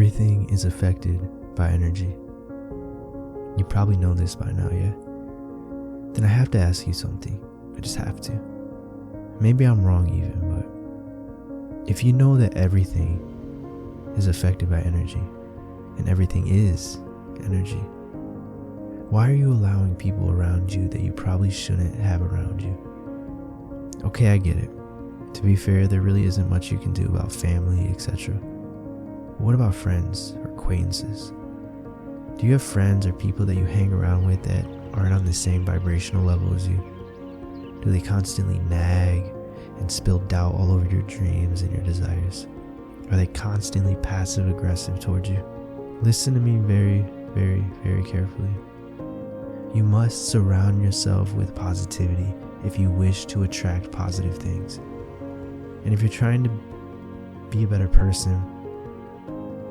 Everything is affected by energy. You probably know this by now, yeah? Then I have to ask you something. I just have to. Maybe I'm wrong even, but if you know that everything is affected by energy, and everything is energy, why are you allowing people around you that you probably shouldn't have around you? Okay, I get it. To be fair, there really isn't much you can do about family, etc. But what about friends or acquaintances? Do you have friends or people that you hang around with that aren't on the same vibrational level as you? Do they constantly nag and spill doubt all over your dreams and your desires? Are they constantly passive aggressive towards you? Listen to me very, very, very carefully. You must surround yourself with positivity if you wish to attract positive things. And if you're trying to be a better person,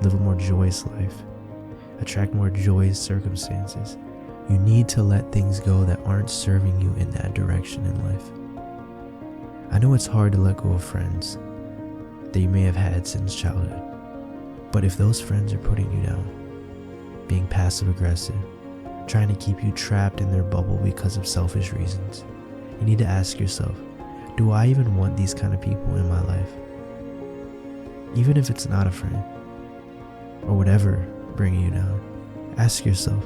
live a more joyous life, attract more joyous circumstances, you need to let things go that aren't serving you in that direction in life. I know it's hard to let go of friends that you may have had since childhood, but if those friends are putting you down, being passive aggressive, trying to keep you trapped in their bubble because of selfish reasons, you need to ask yourself, do I even want these kind of people in my life? Even if it's not a friend, or whatever bringing you down, ask yourself,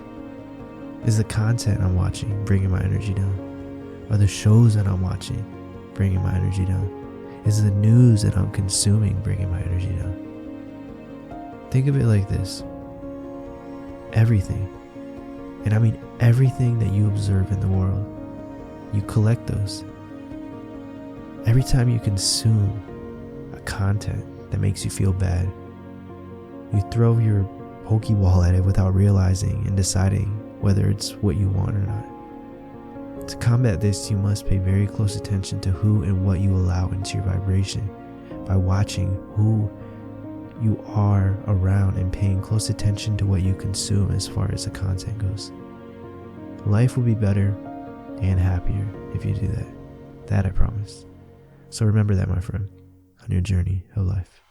is the content I'm watching bringing my energy down? Are the shows that I'm watching bringing my energy down? Is the news that I'm consuming bringing my energy down? Think of it like this. Everything, and I mean everything that you observe in the world, you collect those. Every time you consume a content that makes you feel bad, you throw your Pokeball at it without realizing and deciding whether it's what you want or not. To combat this, you must pay very close attention to who and what you allow into your vibration by watching who you are around and paying close attention to what you consume as far as the content goes. Life will be better and happier if you do that. That I promise. So remember that, my friend, on your journey of life.